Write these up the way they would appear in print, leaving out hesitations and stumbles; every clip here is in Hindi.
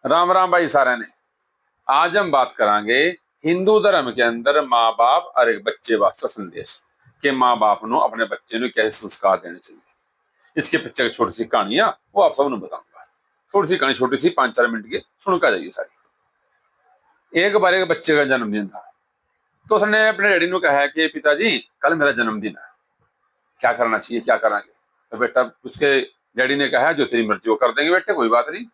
राम राम भाई सारे ने। आज हम बात करेंगे हिंदू धर्म के अंदर माँ बाप और एक बच्चे वास्ते संदेश कि माँ बाप नो अपने बच्चे ने कैसे संस्कार देने चाहिए। इसके पीछे की छोटी सी कहानियां वो आप सबको बताऊंगा। थोड़ी सी कहानी छोटी सी 5-4 मिनट की सुनकर जाइए सारी। एक बार एक बच्चे का जन्मदिन था तो उसने अपने डैडी ने कहा कि पिताजी कल मेरा जन्मदिन है, क्या करना चाहिए, क्या करांगे। तो बेटा उसके डैडी ने कहा जो तेरी मर्जी वो कर देंगे बेटे, कोई बात नहीं।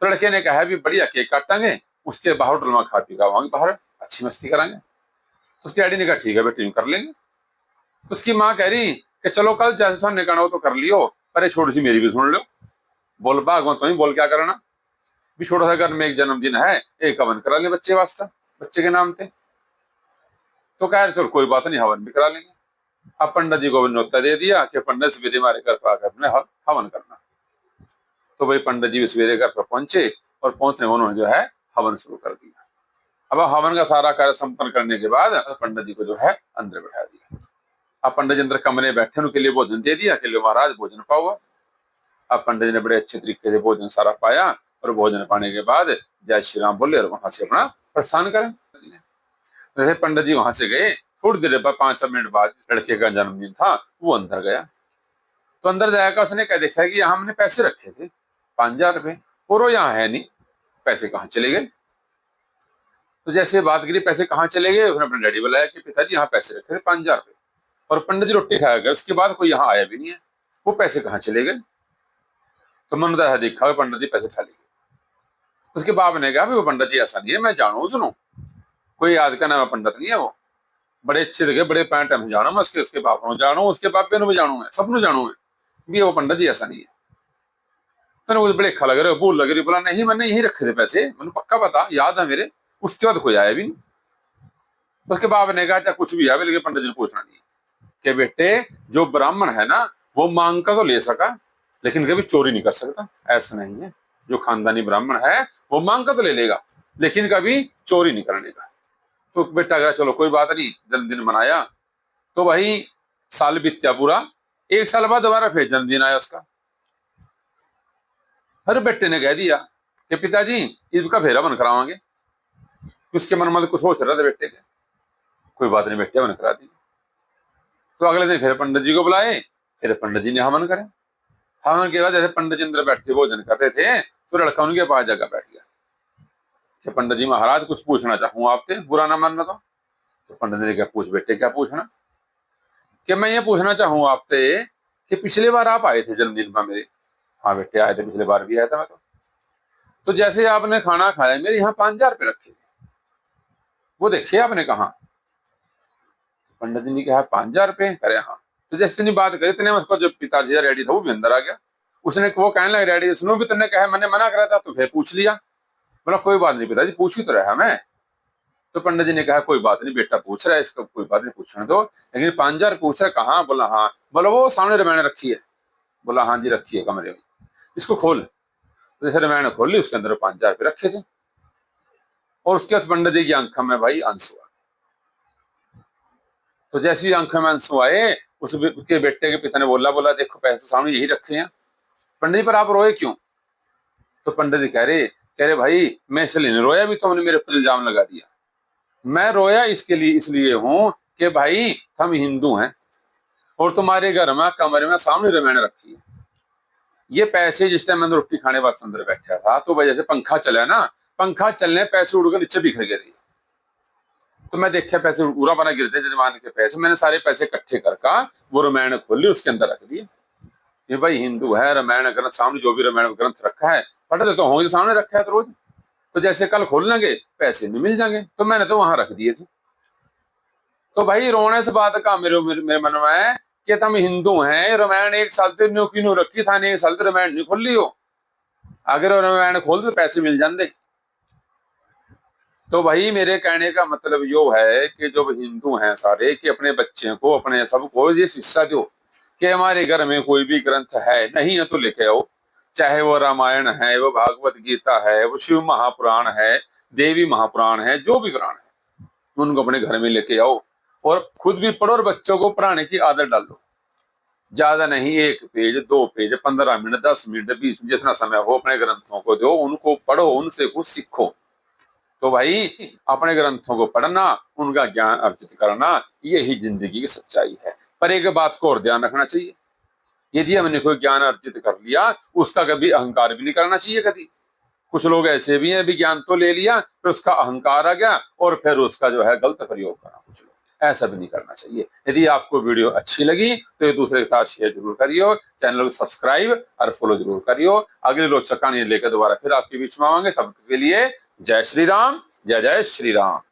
तो लड़के ने कहा भी बढ़िया केक काटांगे, उसके बाहर होटल में खा पी का आवांगे, बाहर अच्छी मस्ती करांगे। तो उसके डैडी ने कहा ठीक है बेटे यूं कर लेंगे। तो उसकी माँ कह रही कि चलो कल जैसे तुमने कहना हो तो कर लियो, पर एक छोटी सी मेरी भी सुन लो। बोल बाग तो ही बोल क्या करना भी, छोटा सा घर में एक जन्मदिन है, एक हवन करा ले बच्चे वास्ते, बच्चे के नाम पे। तो कह रहे चलो कोई बात नहीं, हवन भी करा लेंगे। अब पंडित जी को न्योता दे दिया कि पंडित सवेरे हमारे घर पर आकर अपने हवन करना। तो भाई पंडित जी सवेरे घर पर पहुंचे और पहुंचने में उन्होंने जो है हवन शुरू कर दिया। अब हवन का सारा कार्य संपन्न करने के बाद पंडित जी को जो है अंदर बैठा दिया। अब पंडित जी अंदर कमरे बैठे, उनके लिए भोजन दे दिया कि लो महाराज भोजन पाओ। अब पंडित जी ने बड़े अच्छे तरीके से भोजन सारा पाया और भोजन पाने के बाद जय श्री राम बोले और वहां से अपना प्रस्थान करें। जैसे पंडित जी वहां से गए, थोड़ी देर बाद 5 मिनट बाद लड़के का जन्मदिन था, वो अंदर गया। तो अंदर जाकर उसने क्या देखा कि यहाँ हमने पैसे रखे थे 5,000 रुपए और वो यहाँ है नहीं, पैसे कहाँ चले गए। तो जैसे बात करी पैसे कहाँ चले गए, उसने अपने डैडी बुलाया कि पिताजी यहाँ पैसे रखे थे 5,000 रुपए और पंडित जी रोटी खाया गए, उसके बाद कोई यहाँ आया भी नहीं है, वो पैसे कहाँ चले गए। तो मन देखा पंडित जी पैसे खा लिए। उसके बाप ने कहा वो पंडित जी ऐसा नहीं है, मैं जानू सुनो, कोई आज का नाम पंडित नहीं है, वो बड़े अच्छे लगे, बड़े पैंट में जानू मैं, उसके बाप को जानू, उसके बाप भी जानू मैं, सबनों जानू मैं भी वो पंडित जी ऐसा नहीं है। तो मुझे बड़े अच्छा लग रहे, भूल लग रही, बोला नहीं मैंने यही रखे थे पैसे, मैंने पक्का पता याद है मेरे। उसके बाद कोई आया भी नहीं। उसके बाप ने कहा कुछ भी है, लेकिन पंडित जी ने पूछना नहीं कि बेटे जो ब्राह्मण है ना वो मांग का तो ले सका लेकिन कभी चोरी नहीं कर सकता, ऐसा नहीं है। जो खानदानी ब्राह्मण है वो मांग का तो ले लेगा लेकिन कभी चोरी नहीं करने का। तो बेटा अगर चलो कोई बात नहीं, जन्मदिन मनाया। तो वही साल बीत्या पूरा, 1 साल बाद दोबारा फिर जन्मदिन आया उसका। हर बेटे ने कह दिया कि पिताजी इसका फेरा बन करावांगे। उसके मन में कुछ सोच रहा था बेटे के, कोई बात नहीं बेटे हवन करा दी। तो अगले दिन फिर पंडित जी को बुलाए, फिर पंडित जी ने हवन करे। हवन के बाद जैसे पंडित जी अंदर बैठ के भोजन कर रहे थे तो लड़का उनके पास जाकर बैठ गया कि पंडित जी महाराज कुछ पूछना चाहूँ आपसे, बुरा ना मानना। तो पंडित ने क्या पूछ बेटे, क्या पूछना। कि मैं ये पूछना चाहूँ आपसे कि पिछले बार आप आए थे जन्मदिन में मेरे। हाँ बेटे आए थे, पिछले बार भी आया था मैं। तो जैसे आपने खाना खाया मेरे यहाँ 5,000 रुपए रखे थे, वो देखिए आपने कहा। पंडित जी ने कहा 5,000 रुपए, करे हाँ। तो जैसे इतनी बात करी इतने में उसको जो पिताजी डैडी था वो भी अंदर आ गया। उसने वो कहने लगा डैडी सुनो भी तुमने कहा, मैंने मना करा था तो फिर पूछ लिया। बोला कोई बात नहीं पिताजी पूछ ही तो रहा मैं। तो पंडित जी ने कहा कोई बात नहीं बेटा पूछ रहा है, इसको कोई बात नहीं पूछने दो, लेकिन 5,000 पूछ रहा कहाँ। बोला हाँ। बोला वो सामने रामायण रखी है। बोला हाँ जी रखी है कमरे में, इसको खोल। तो जैसे रामायण खोल ली, उसके अंदर 5,000 रुपए रखे थे और उसके बाद पंडित जी की आंख में भाई आंसू आ। तो जैसे ही आंख में आंसू आए उसके बेटे के पिता ने बोला देखो पैसे सामने यही रखे हैं, पंडित जी पर आप रोए क्यों। तो पंडित जी कह रहे भाई मैं इसलिए नहीं रोया, भी तुमने मेरे पर इल्जाम लगा दिया। मैं रोया इसके लिए इसलिए हूं कि भाई हम हिंदू हैं और तुम्हारे घर में कमरे में सामने रामायण रखी है। ये पैसे जिस टाइम मैं रोटी खाने वास्ते अंदर बैठा था तो वजह से पंखा चला ना, पंखा चलने पैसे उड़कर नीचे बिखर गए थे। तो मैं देखा पैसे उड़ा बना गिरते जजमान के पैसे, मैंने सारे पैसे इकट्ठे करके वो रामायण खोल ली, उसके अंदर रख दिए। ये भाई हिंदू है, रामायण ग्रंथ सामने जो भी रामायण ग्रंथ रखा है पढ़ते तो होंगे, सामने रखा है तो रोज। तो जैसे कल खोल लेंगे पैसे नहीं मिल जाएंगे, तो मैंने तो वहां रख दिए थे। तो भाई रोने से बात का मेरे मन में है कि तुम हिंदू हैं, रामायण 1 साल से न्यू की न्यू रखी था, 1 साल से रामायण नहीं खोल ली हो, अगर रामायण खोल तो पैसे मिल जाते। तो भाई मेरे कहने का मतलब यो है कि जो हिंदू हैं सारे कि अपने बच्चे को अपने सबको ये शिक्षा दो कि हमारे घर में कोई भी ग्रंथ है नहीं है तो लेके आओ, चाहे वो रामायण है, वो भागवत गीता है, वो शिव महापुराण है, देवी महापुराण है, जो भी पुराण है उनको अपने घर में लेके आओ और खुद भी पढ़ो और बच्चों को पढ़ाने की आदत डालो। ज्यादा नहीं, 1 page 2 page 15 minute 10 minute 20 minute जितना समय हो अपने ग्रंथों को दो, उनको पढ़ो, उनसे कुछ सीखो। तो भाई अपने ग्रंथों को पढ़ना, उनका ज्ञान अर्जित करना, यही जिंदगी की सच्चाई है। पर एक बात को और ध्यान रखना चाहिए, यदि हमने कोई ज्ञान अर्जित कर लिया उसका कभी अहंकार भी नहीं करना चाहिए। कभी कुछ लोग ऐसे भी हैं, विज्ञान तो ले लिया फिर उसका अहंकार आ गया और फिर उसका जो है गलत प्रयोग करा। कुछ लोग ऐसा भी नहीं करना चाहिए। यदि आपको वीडियो अच्छी लगी तो एक दूसरे के साथ शेयर जरूर करियो, चैनल को सब्सक्राइब और फॉलो जरूर करियो। अगली रोचक कहानी लेकर दोबारा फिर आपके बीच में आवांगे, तब तक के लिए जय श्री राम, जय जय श्री राम।